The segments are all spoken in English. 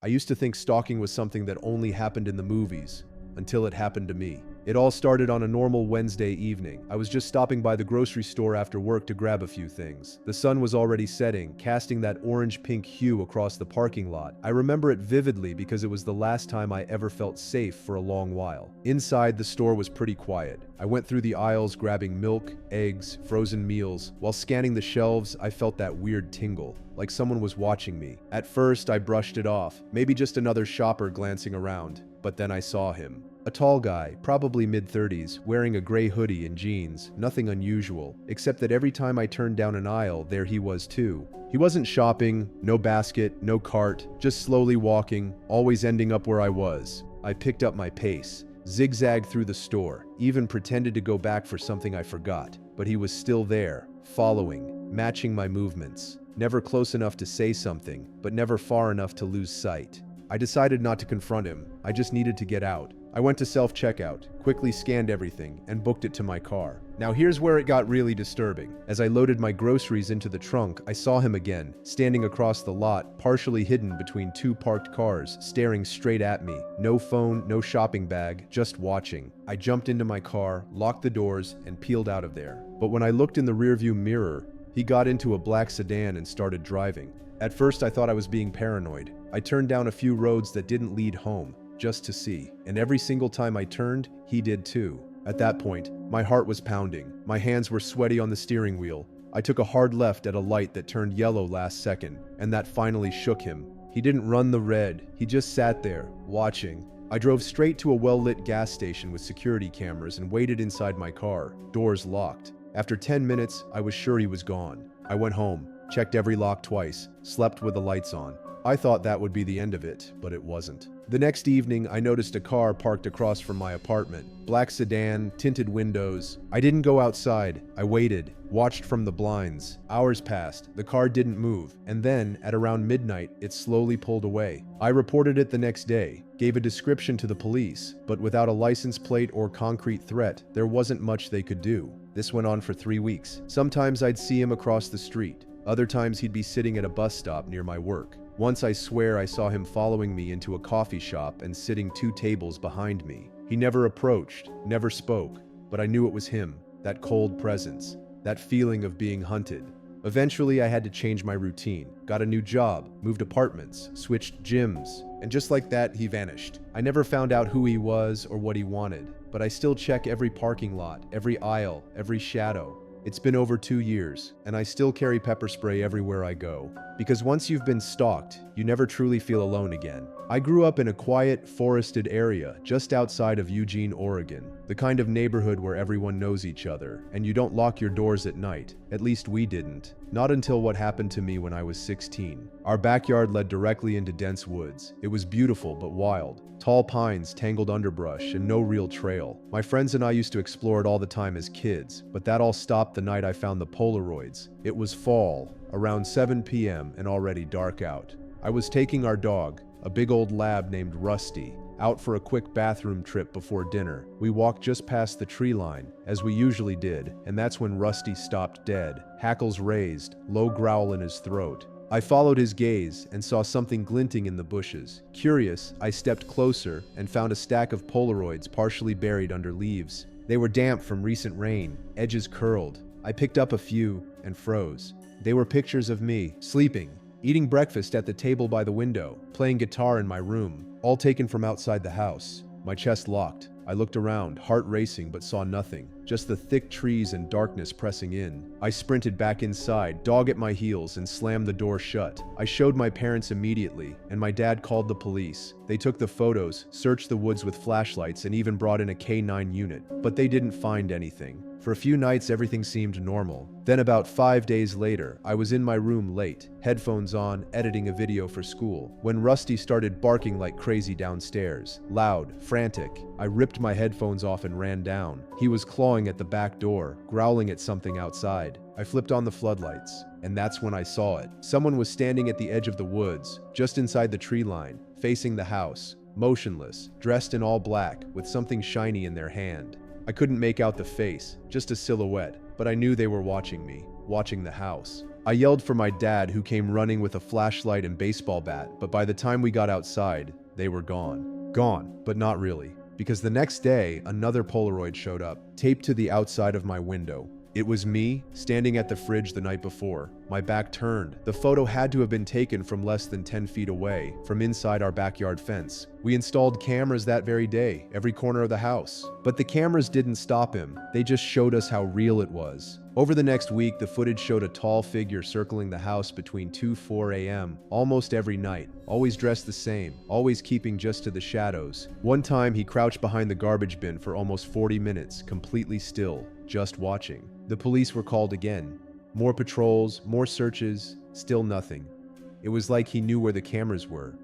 I used to think stalking was something that only happened in the movies, until it happened to me. It all started on a normal Wednesday evening. I was just stopping by the grocery store after work to grab a few things. The sun was already setting, casting that orange-pink hue across the parking lot. I remember it vividly because it was the last time I ever felt safe for a long while. Inside, the store was pretty quiet. I went through the aisles grabbing milk, eggs, frozen meals. While scanning the shelves, I felt that weird tingle, like someone was watching me. At first, I brushed it off, maybe just another shopper glancing around. But then I saw him. A tall guy, probably mid-30s, wearing a gray hoodie and jeans, nothing unusual, except that every time I turned down an aisle, there he was too. He wasn't shopping, no basket, no cart, just slowly walking, always ending up where I was. I picked up my pace, zigzagged through the store, even pretended to go back for something I forgot. But he was still there, following, matching my movements. Never close enough to say something, but never far enough to lose sight. I decided not to confront him. I just needed to get out. I went to self-checkout, quickly scanned everything, and booked it to my car. Now here's where it got really disturbing. As I loaded my groceries into the trunk, I saw him again, standing across the lot, partially hidden between two parked cars, staring straight at me. No phone, no shopping bag, just watching. I jumped into my car, locked the doors, and peeled out of there. But when I looked in the rearview mirror, he got into a black sedan and started driving. At first, I thought I was being paranoid. I turned down a few roads that didn't lead home, just to see. And every single time I turned, he did too. At that point, my heart was pounding. My hands were sweaty on the steering wheel. I took a hard left at a light that turned yellow last second, and that finally shook him. He didn't run the red. He just sat there, watching. I drove straight to a well-lit gas station with security cameras and waited inside my car, doors locked. After 10 minutes, I was sure he was gone. I went home, checked every lock twice, slept with the lights on. I thought that would be the end of it, but it wasn't. The next evening, I noticed a car parked across from my apartment. Black sedan, tinted windows. I didn't go outside. I waited, watched from the blinds. Hours passed. The car didn't move. And then, at around midnight, it slowly pulled away. I reported it the next day, gave a description to the police, but without a license plate or concrete threat, there wasn't much they could do. This went on for 3 weeks. Sometimes I'd see him across the street. Other times he'd be sitting at a bus stop near my work. Once I swear I saw him following me into a coffee shop and sitting 2 tables behind me. He never approached, never spoke, but I knew it was him, that cold presence, that feeling of being hunted. Eventually, I had to change my routine, got a new job, moved apartments, switched gyms, and just like that, he vanished. I never found out who he was or what he wanted, but I still check every parking lot, every aisle, every shadow. It's been over 2 years, and I still carry pepper spray everywhere I go. Because once you've been stalked, you never truly feel alone again. I grew up in a quiet, forested area just outside of Eugene, Oregon. The kind of neighborhood where everyone knows each other, and you don't lock your doors at night. At least we didn't. Not until what happened to me when I was 16. Our backyard led directly into dense woods. It was beautiful but wild. Tall pines, tangled underbrush, and no real trail. My friends and I used to explore it all the time as kids, but that all stopped the night I found the Polaroids. It was fall, around 7 p.m., and already dark out. I was taking our dog, a big old lab named Rusty, out for a quick bathroom trip before dinner. We walked just past the tree line, as we usually did, and that's when Rusty stopped dead, hackles raised, low growl in his throat. I followed his gaze and saw something glinting in the bushes. Curious, I stepped closer and found a stack of Polaroids partially buried under leaves. They were damp from recent rain, edges curled. I picked up a few and froze. They were pictures of me, sleeping, eating breakfast at the table by the window, playing guitar in my room, all taken from outside the house. My chest locked. I looked around, heart racing, but saw nothing. Just the thick trees and darkness pressing in. I sprinted back inside, dog at my heels, and slammed the door shut. I showed my parents immediately, and my dad called the police. They took the photos, searched the woods with flashlights, and even brought in a K9 unit. But they didn't find anything. For a few nights, everything seemed normal. Then about 5 days later, I was in my room late, headphones on, editing a video for school, when Rusty started barking like crazy downstairs. Loud, frantic. I ripped my headphones off and ran down. He was clawing at the back door, growling at something outside. I flipped on the floodlights, and that's when I saw it. Someone was standing at the edge of the woods, just inside the tree line, facing the house, motionless, dressed in all black, with something shiny in their hand. I couldn't make out the face, just a silhouette, but I knew they were watching me, watching the house. I yelled for my dad, who came running with a flashlight and baseball bat, but by the time we got outside, they were gone. Gone, but not really. Because the next day, another Polaroid showed up, taped to the outside of my window. It was me, standing at the fridge the night before, my back turned. The photo had to have been taken from less than 10 feet away, from inside our backyard fence. We installed cameras that very day, every corner of the house. But the cameras didn't stop him, they just showed us how real it was. Over the next week, the footage showed a tall figure circling the house between 2-4 a.m. almost every night, always dressed the same, always keeping just to the shadows. One time, he crouched behind the garbage bin for almost 40 minutes, completely still, just watching. The police were called again. More patrols, more searches, still nothing. It was like he knew where the cameras were,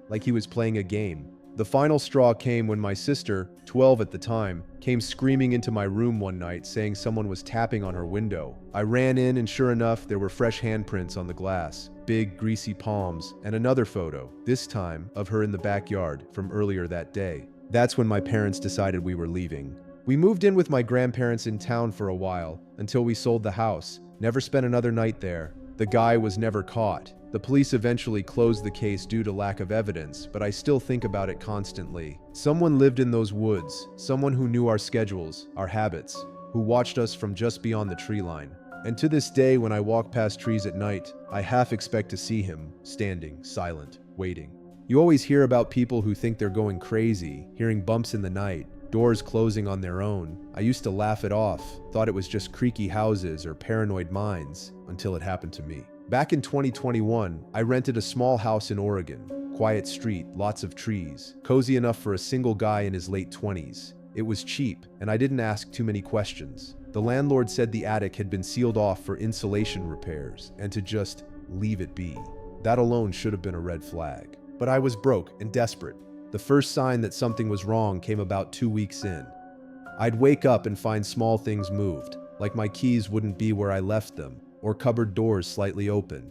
like he was playing a game. The final straw came when my sister, 12 at the time, came screaming into my room one night saying someone was tapping on her window. I ran in and sure enough, there were fresh handprints on the glass, big greasy palms, and another photo, this time of her in the backyard from earlier that day. That's when my parents decided we were leaving. We moved in with my grandparents in town for a while, until we sold the house. Never spent another night there. The guy was never caught. The police eventually closed the case due to lack of evidence, but I still think about it constantly. Someone lived in those woods, someone who knew our schedules, our habits, who watched us from just beyond the tree line. And to this day, when I walk past trees at night, I half expect to see him, standing, silent, waiting. You always hear about people who think they're going crazy, hearing bumps in the night, doors closing on their own. I used to laugh it off, thought it was just creaky houses or paranoid minds, until it happened to me. Back in 2021, I rented a small house in Oregon. Quiet street, lots of trees, cozy enough for a single guy in his late 20s. It was cheap, and I didn't ask too many questions. The landlord said the attic had been sealed off for insulation repairs, and to just leave it be. That alone should have been a red flag. But I was broke and desperate. The first sign that something was wrong came about 2 weeks in. I'd wake up and find small things moved, like my keys wouldn't be where I left them, or cupboard doors slightly open.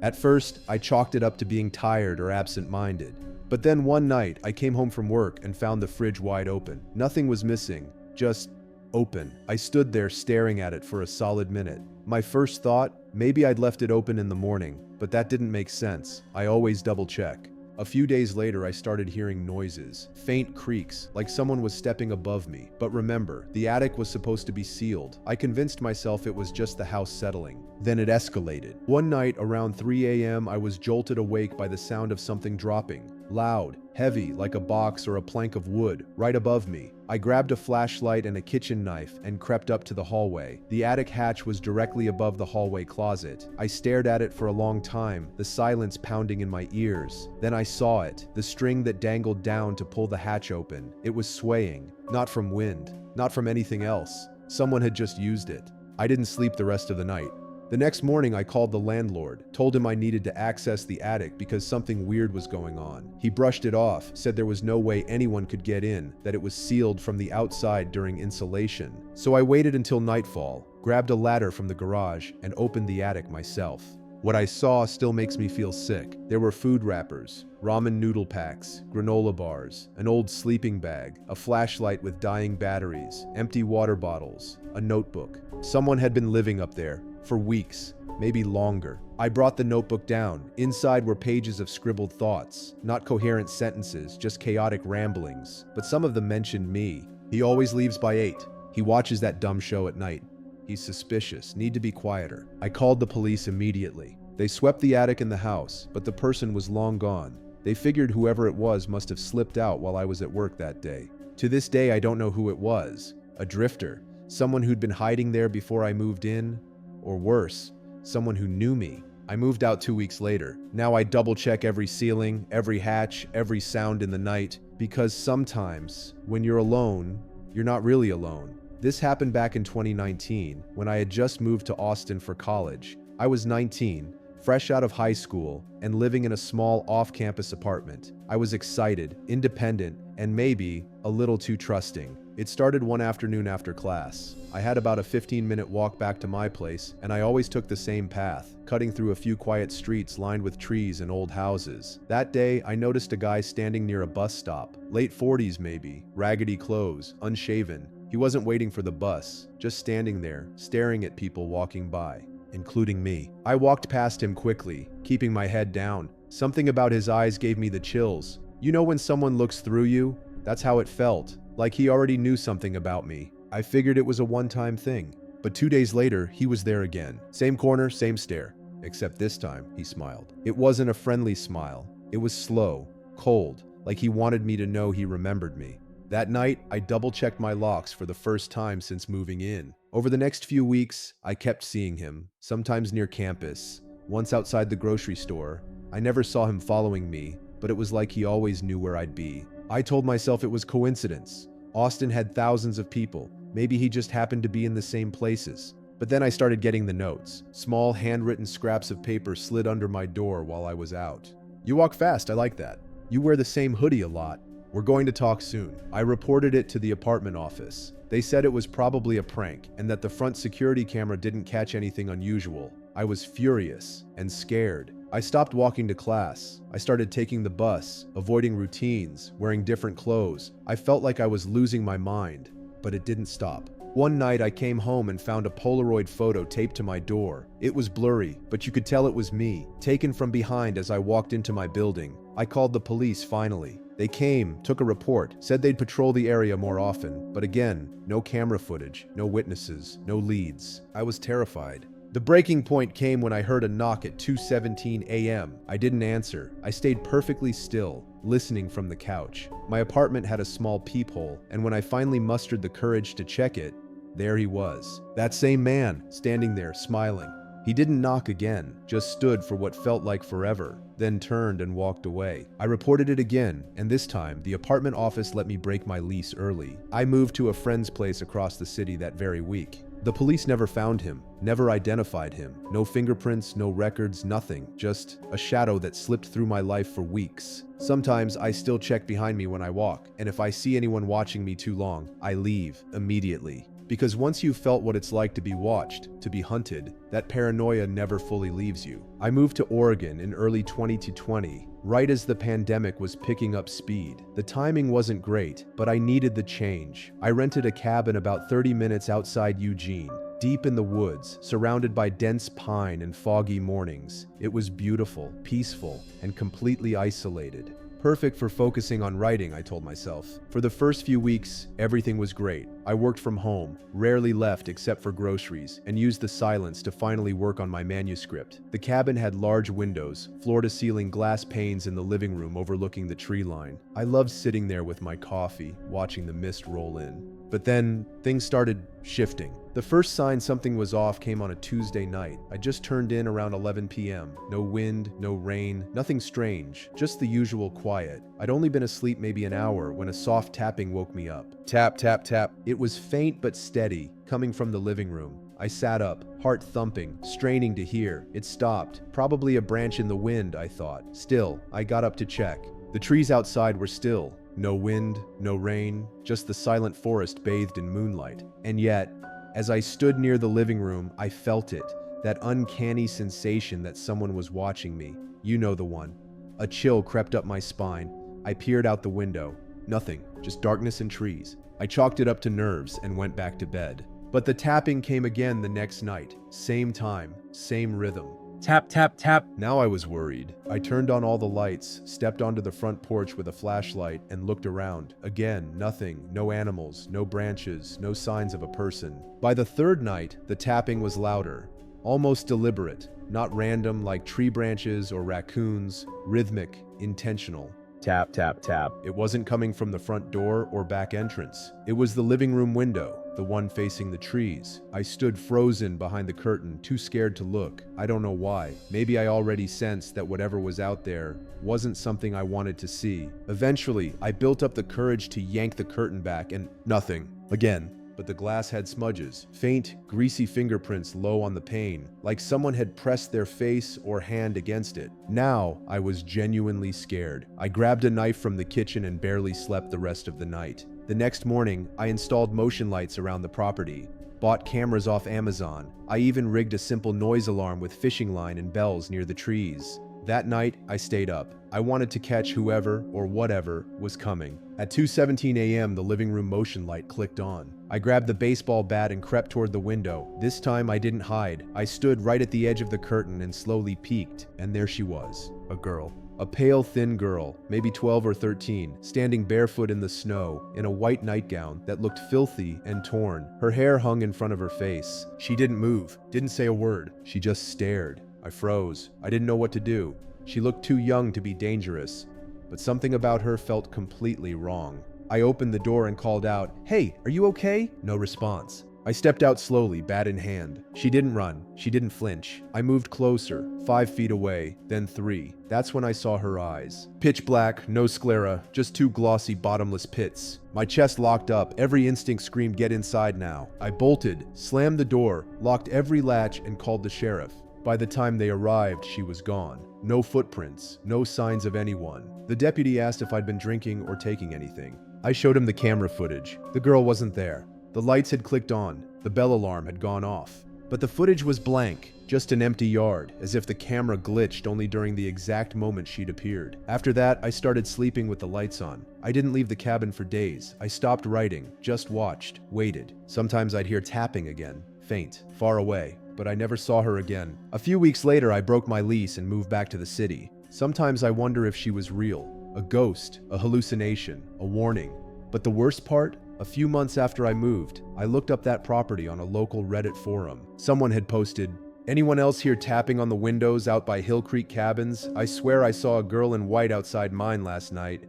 At first, I chalked it up to being tired or absent-minded. But then one night, I came home from work and found the fridge wide open. Nothing was missing, just open. I stood there staring at it for a solid minute. My first thought, maybe I'd left it open in the morning, but that didn't make sense. I always double-check. A few days later, I started hearing noises, faint creaks, like someone was stepping above me. But remember, the attic was supposed to be sealed. I convinced myself it was just the house settling. Then it escalated. One night, around 3 a.m., I was jolted awake by the sound of something dropping. Loud, heavy, like a box or a plank of wood, right above me. I grabbed a flashlight and a kitchen knife and crept up to the hallway. The attic hatch was directly above the hallway closet. I stared at it for a long time, the silence pounding in my ears. Then I saw it, the string that dangled down to pull the hatch open. It was swaying, not from wind, not from anything else. Someone had just used it. I didn't sleep the rest of the night. The next morning, I called the landlord, told him I needed to access the attic because something weird was going on. He brushed it off, said there was no way anyone could get in, that it was sealed from the outside during insulation. So I waited until nightfall, grabbed a ladder from the garage, and opened the attic myself. What I saw still makes me feel sick. There were food wrappers, ramen noodle packs, granola bars, an old sleeping bag, a flashlight with dying batteries, empty water bottles, a notebook. Someone had been living up there for weeks, maybe longer. I brought the notebook down. Inside were pages of scribbled thoughts, not coherent sentences, just chaotic ramblings. But some of them mentioned me. He always leaves by 8. He watches that dumb show at night. He's suspicious, need to be quieter. I called the police immediately. They swept the attic and the house, but the person was long gone. They figured whoever it was must have slipped out while I was at work that day. To this day, I don't know who it was. A drifter, someone who'd been hiding there before I moved in, or worse, someone who knew me. I moved out 2 weeks later. Now I double-check every ceiling, every hatch, every sound in the night, because sometimes, when you're alone, you're not really alone. This happened back in 2019, when I had just moved to Austin for college. I was 19, fresh out of high school, and living in a small off-campus apartment. I was excited, independent, and maybe a little too trusting. It started one afternoon after class. I had about a 15-minute walk back to my place, and I always took the same path, cutting through a few quiet streets lined with trees and old houses. That day, I noticed a guy standing near a bus stop, late 40s maybe, raggedy clothes, unshaven. He wasn't waiting for the bus, just standing there, staring at people walking by. including me. I walked past him quickly, keeping my head down. Something about his eyes gave me the chills. You know when someone looks through you? That's how it felt, like he already knew something about me. I figured it was a one-time thing. But 2 days later, he was there again. Same corner, same stare. Except this time, he smiled. It wasn't a friendly smile. It was slow, cold, like he wanted me to know he remembered me. That night, I double-checked my locks for the first time since moving in. Over the next few weeks, I kept seeing him, sometimes near campus, once outside the grocery store. I never saw him following me, but it was like he always knew where I'd be. I told myself it was coincidence. Austin had thousands of people. Maybe he just happened to be in the same places. But then I started getting the notes. Small, handwritten scraps of paper slid under my door while I was out. You walk fast, I like that. You wear the same hoodie a lot. We're going to talk soon. I reported it to the apartment office. They said it was probably a prank and that the front security camera didn't catch anything unusual. I was furious and scared. I stopped walking to class. I started taking the bus, avoiding routines, wearing different clothes. I felt like I was losing my mind, but it didn't stop. One night I came home and found a Polaroid photo taped to my door. It was blurry, but you could tell it was me, taken from behind as I walked into my building. I called the police finally. They came, took a report, said they'd patrol the area more often, but again, no camera footage, no witnesses, no leads. I was terrified. The breaking point came when I heard a knock at 2:17 a.m. I didn't answer. I stayed perfectly still, listening from the couch. My apartment had a small peephole, and when I finally mustered the courage to check it, there he was. That same man, standing there, smiling. He didn't knock again, just stood for what felt like forever, then turned and walked away. I reported it again, and this time, the apartment office let me break my lease early. I moved to a friend's place across the city that very week. The police never found him, never identified him. No fingerprints, no records, nothing. Just a shadow that slipped through my life for weeks. Sometimes I still check behind me when I walk, and if I see anyone watching me too long, I leave immediately. Because once you've felt what it's like to be watched, to be hunted, that paranoia never fully leaves you. I moved to Oregon in early 2020, right as the pandemic was picking up speed. The timing wasn't great, but I needed the change. I rented a cabin about 30 minutes outside Eugene, deep in the woods, surrounded by dense pine and foggy mornings. It was beautiful, peaceful, and completely isolated. Perfect for focusing on writing, I told myself. For the first few weeks, everything was great. I worked from home, rarely left except for groceries, and used the silence to finally work on my manuscript. The cabin had large windows, floor-to-ceiling glass panes in the living room overlooking the tree line. I loved sitting there with my coffee, watching the mist roll in. But then, things started shifting. The first sign something was off came on a Tuesday night. I just turned in around 11 p.m. No wind, no rain, nothing strange, just the usual quiet. I'd only been asleep maybe an hour when a soft tapping woke me up. Tap, tap, tap. It was faint but steady, coming from the living room. I sat up, heart thumping, straining to hear. It stopped. Probably a branch in the wind, I thought. Still, I got up to check. The trees outside were still. No wind, no rain, just the silent forest bathed in moonlight. And yet, as I stood near the living room, I felt it, that uncanny sensation that someone was watching me. You know the one. A chill crept up my spine. I peered out the window. Nothing, just darkness and trees. I chalked it up to nerves and went back to bed. But the tapping came again the next night. Same time, same rhythm. Tap, tap, tap. Now I was worried. I turned on all the lights, stepped onto the front porch with a flashlight, and looked around. Again, nothing. No animals, no branches, no signs of a person. By the third night, the tapping was louder, almost deliberate, not random like tree branches or raccoons, rhythmic, intentional. Tap, tap, tap. It wasn't coming from the front door or back entrance. It was the living room window, the one facing the trees. I stood frozen behind the curtain, too scared to look. I don't know why. Maybe I already sensed that whatever was out there wasn't something I wanted to see. Eventually, I built up the courage to yank the curtain back and nothing. Again. But the glass had smudges, faint, greasy fingerprints low on the pane, like someone had pressed their face or hand against it. Now, I was genuinely scared. I grabbed a knife from the kitchen and barely slept the rest of the night. The next morning, I installed motion lights around the property, bought cameras off Amazon. I even rigged a simple noise alarm with fishing line and bells near the trees. That night, I stayed up. I wanted to catch whoever or whatever was coming. At 2:17 a.m., the living room motion light clicked on. I grabbed the baseball bat and crept toward the window. This time, I didn't hide. I stood right at the edge of the curtain and slowly peeked, and there she was, a girl. A pale, thin girl, maybe 12 or 13, standing barefoot in the snow, in a white nightgown that looked filthy and torn. Her hair hung in front of her face. She didn't move, didn't say a word. She just stared. I froze. I didn't know what to do. She looked too young to be dangerous, but something about her felt completely wrong. I opened the door and called out, "Hey, are you okay?" No response. I stepped out slowly, bat in hand. She didn't run. She didn't flinch. I moved closer, 5 feet away, then 3. That's when I saw her eyes. Pitch black, no sclera, just 2 glossy, bottomless pits. My chest locked up. Every instinct screamed, "Get inside now." I bolted, slammed the door, locked every latch, and called the sheriff. By the time they arrived, she was gone. No footprints, no signs of anyone. The deputy asked if I'd been drinking or taking anything. I showed him the camera footage. The girl wasn't there. The lights had clicked on. The bell alarm had gone off. But the footage was blank, just an empty yard, as if the camera glitched only during the exact moment she'd appeared. After that, I started sleeping with the lights on. I didn't leave the cabin for days. I stopped writing, just watched, waited. Sometimes I'd hear tapping again, faint, far away, but I never saw her again. A few weeks later, I broke my lease and moved back to the city. Sometimes I wonder if she was real, a ghost, a hallucination, a warning. But the worst part? A few months after I moved, I looked up that property on a local Reddit forum. Someone had posted, "Anyone else here tapping on the windows out by Hill Creek Cabins? I swear I saw a girl in white outside mine last night."